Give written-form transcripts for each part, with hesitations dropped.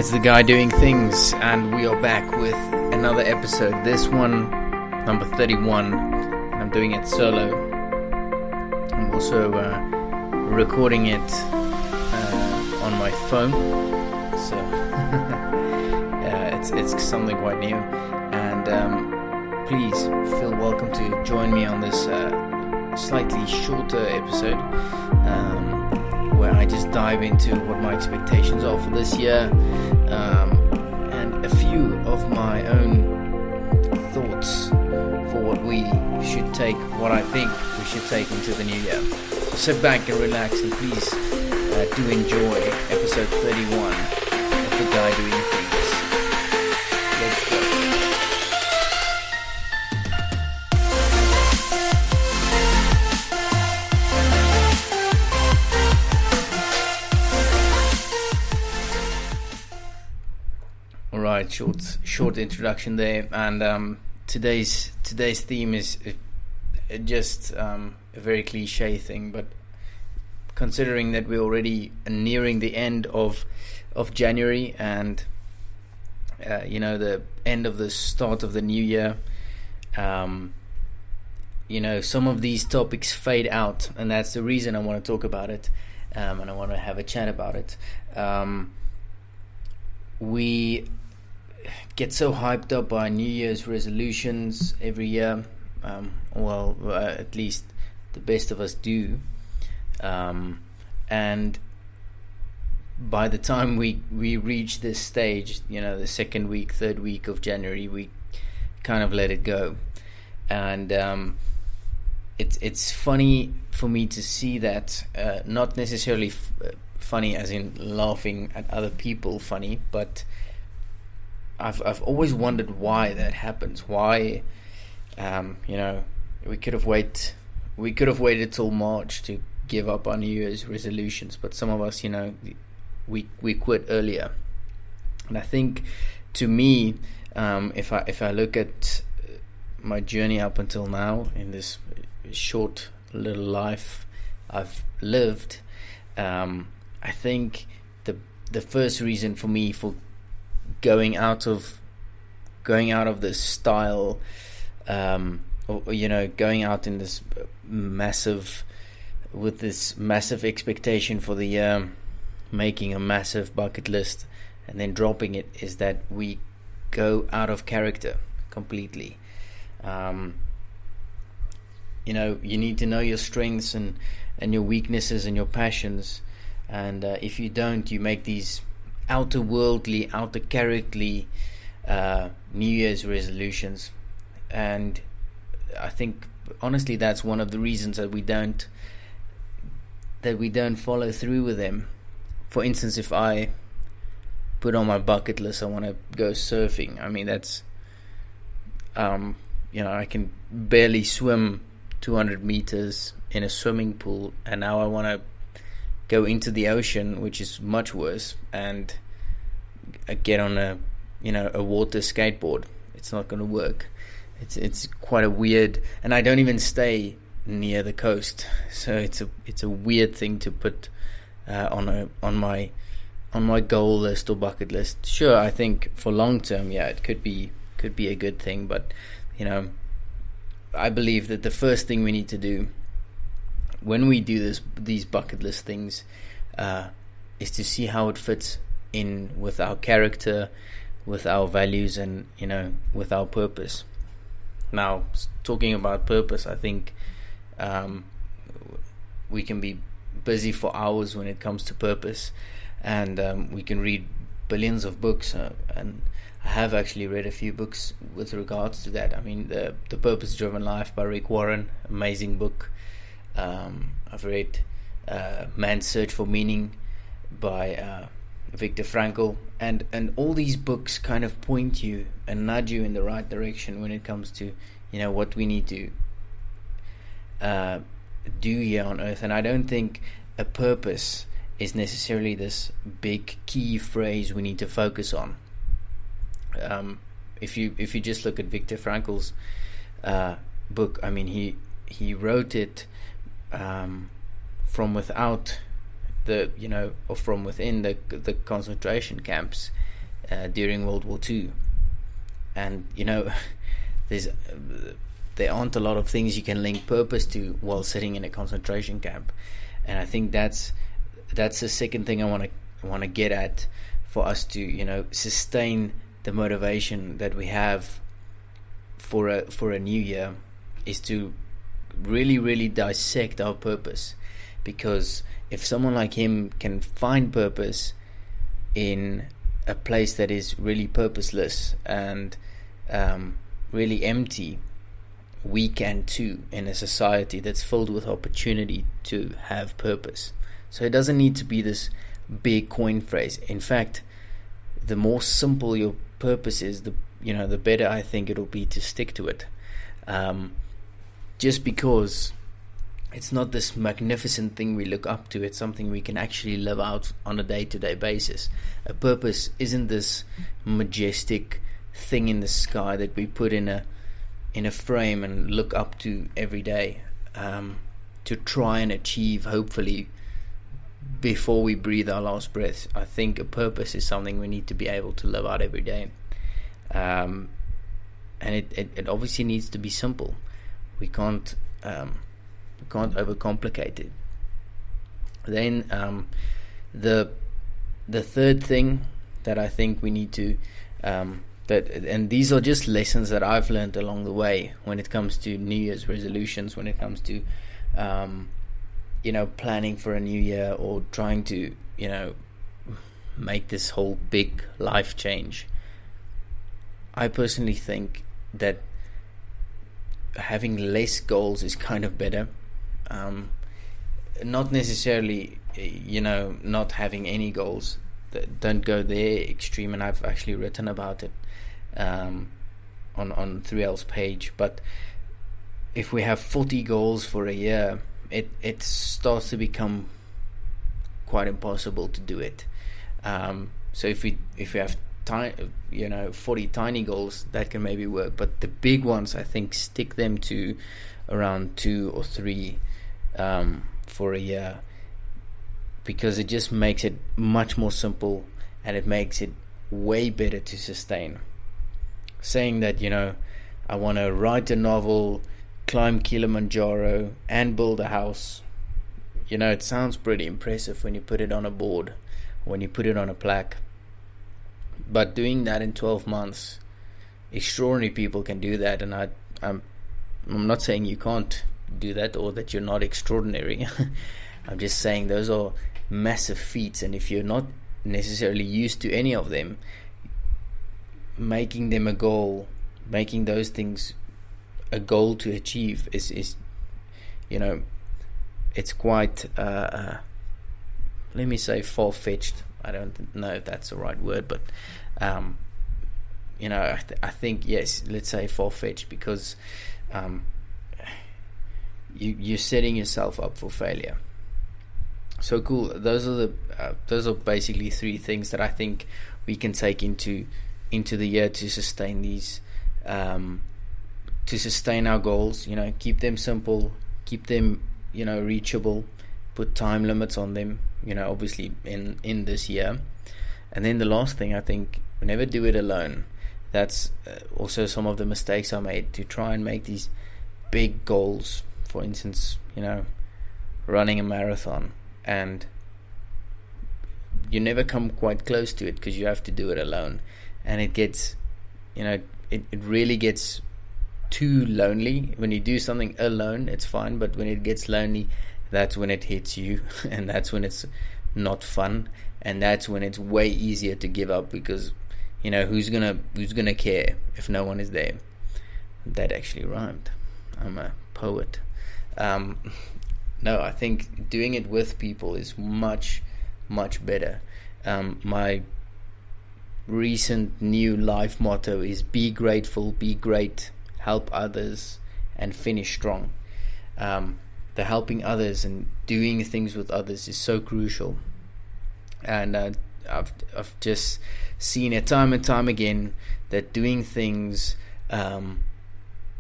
It's the guy doing things, and we are back with another episode. This one, number 31. I'm doing it solo. I'm also recording it on my phone, so it's something quite new. And please feel welcome to join me on this slightly shorter episode, where I just dive into what my expectations are for this year, and a few of my own thoughts for what I think we should take into the new year. So sit back and relax, and please do enjoy episode 31 of The Guy Doing Things. Let's go. Alright, short introduction there, and today's theme is just a very cliche thing, but considering that we're already nearing the end of January and the end of the start of the new year, some of these topics fade out, and that's the reason I want to talk about it, and I want to have a chat about it. We get so hyped up by New Year's resolutions every year. At least the best of us do. And by the time we reach this stage, the second week, third week of January, we kind of let it go. And it's funny for me to see that, not necessarily funny as in laughing at other people funny, but I've always wondered why that happens. Why, we could have waited till March to give up our New Year's resolutions, but some of us, we quit earlier. And I think, to me, if I look at my journey up until now in this short little life I've lived, I think the first reason for me for going out of this style, going out in this massive expectation for the year, making a massive bucket list and then dropping it, is that we go out of character completely. You need to know your strengths and your weaknesses and your passions, and if you don't, you make these outer characterly New Year's resolutions. And I think honestly that's one of the reasons that we don't follow through with them. For instance, if I put on my bucket list I want to go surfing, I mean, that's I can barely swim 200 meters in a swimming pool, and now I want to go into the ocean, which is much worse, and get on a water skateboard. It's not going to work. It's quite a weird, and I don't even stay near the coast, so it's a weird thing to put on my goal list or bucket list. Sure, I think for long term, it could be a good thing, but I believe that the first thing we need to do when we do these bucket list things is to see how it fits in with our character, with our values, and with our purpose. Now, talking about purpose, I think we can be busy for hours when it comes to purpose, and we can read billions of books, and I have actually read a few books with regards to that. I mean, the Purpose Driven Life by Rick Warren, amazing book. I've read Man's Search for Meaning by Viktor Frankl, and all these books kind of point you and nudge you in the right direction when it comes to what we need to do here on earth. And I don't think a purpose is necessarily this big key phrase we need to focus on. If you just look at Viktor Frankl's book, I mean, he wrote it from without or from within the concentration camps, during World War II. And there aren't a lot of things you can link purpose to while sitting in a concentration camp. And I think that's the second thing I want to get at, for us to sustain the motivation that we have for a new year, is to really, really dissect our purpose. Because if someone like him can find purpose in a place that is really purposeless and really empty, we can too, in a society that's filled with opportunity to have purpose. So it doesn't need to be this big coin phrase. In fact, the more simple your purpose is, the better I think it'll be to stick to it. Just because it's not this magnificent thing we look up to, it's something we can actually live out on a day-to-day basis. A purpose isn't this majestic thing in the sky that we put in a frame and look up to every day, to try and achieve, hopefully, before we breathe our last breath. I think a purpose is something we need to be able to live out every day, and it obviously needs to be simple. We can't overcomplicate it. Then the third thing that I think we need to and these are just lessons that I've learned along the way when it comes to New Year's resolutions, when it comes to planning for a new year, or trying to make this whole big life change. I personally think that having less goals is kind of better. Not necessarily not having any goals. Don't go there extreme, and I've actually written about it on 3L's page. But if we have 40 goals for a year, it starts to become quite impossible to do it. So if we have 40 tiny goals, that can maybe work. But the big ones, I think, stick them to around 2 or 3 for a year, because it just makes it much more simple, and it makes it way better to sustain. Saying that I want to write a novel, climb Kilimanjaro, and build a house, it sounds pretty impressive when you put it on a board, when you put it on a plaque. But doing that in 12 months, extraordinary people can do that. And I'm not saying you can't do that, or that you're not extraordinary. I'm just saying those are massive feats, and if you're not necessarily used to any of them, making them a goal, making those things a goal to achieve is it's quite let me say far-fetched. I don't know if that's the right word, but I think, yes, let's say far-fetched, because you're setting yourself up for failure. So cool. Those are basically 3 things that I think we can take into the year to sustain these, to sustain our goals. Keep them simple, keep them reachable, put time limits on them. Obviously in this year. And then the last thing, I think, never do it alone. That's also some of the mistakes I made, to try and make these big goals. For instance, running a marathon, and you never come quite close to it because you have to do it alone, and it gets it really gets too lonely. When you do something alone, it's fine, but when it gets lonely, that's when it hits you, and that's when it's not fun, and that's when it's way easier to give up, because who's gonna care if no one is there. That actually rhymed. I'm a poet. No, I think doing it with people is much, much better. My recent new life motto is: be grateful, be great, help others, and finish strong. The helping others and doing things with others is so crucial, and I've just seen it time and time again that doing things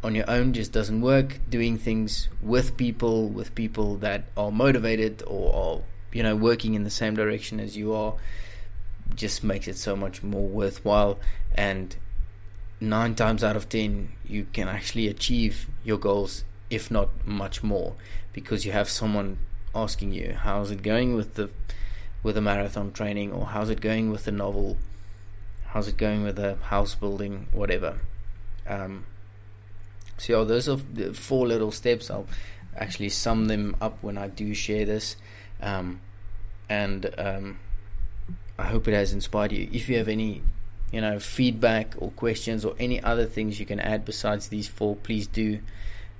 on your own just doesn't work. Doing things with people that are motivated or are working in the same direction as you are, just makes it so much more worthwhile, and 9 times out of 10 you can actually achieve your goals, if not much more, because you have someone asking you, how's it going with the marathon training, or how's it going with the novel, how's it going with the house building, whatever. So yeah, those are the 4 little steps. I'll actually sum them up when I do share this, and I hope it has inspired you. If you have any feedback or questions or any other things you can add besides these 4, please do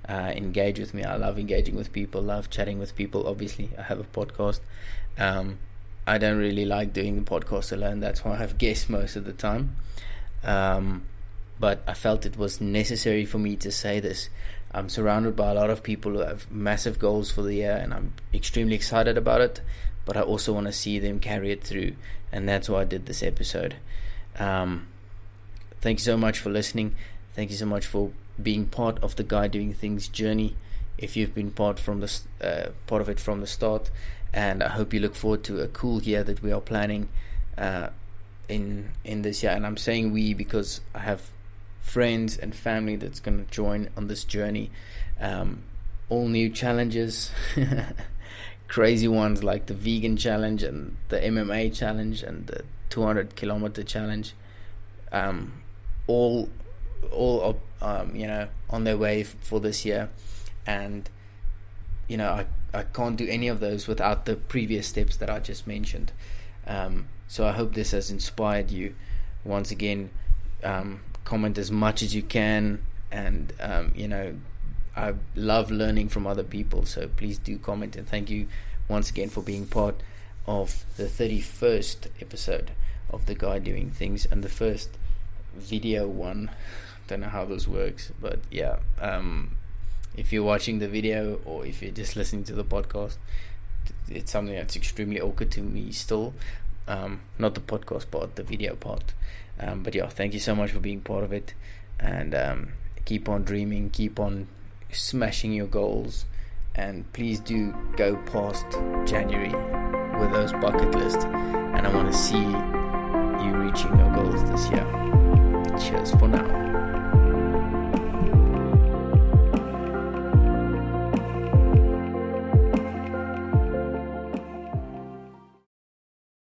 engage with me. I love engaging with people, love chatting with people. Obviously I have a podcast. I don't really like doing the podcast alone, that's why I have guests most of the time, but I felt it was necessary for me to say this. I'm surrounded by a lot of people who have massive goals for the year, and I'm extremely excited about it, but I also want to see them carry it through, and that's why I did this episode. Thank you so much for listening. Thank you so much for being part of the Guy Doing Things journey, if you've been part of it from the start, and I hope you look forward to a cool year that we are planning in this year. And I'm saying we because I have friends and family that's going to join on this journey. All new challenges, crazy ones like the vegan challenge and the MMA challenge and the 200 kilometer challenge, all on their way for this year. And I can't do any of those without the previous steps that I just mentioned. So I hope this has inspired you. Once again, comment as much as you can, and I love learning from other people, so please do comment. And thank you once again for being part of the 31st episode of The Guy Doing Things, and the first video one. Don't know how this works, but yeah, if you're watching the video or if you're just listening to the podcast, it's something that's extremely awkward to me still. Not the podcast part, the video part. But yeah, thank you so much for being part of it, and keep on dreaming, keep on smashing your goals, and please do go past January with those bucket lists, and I want to see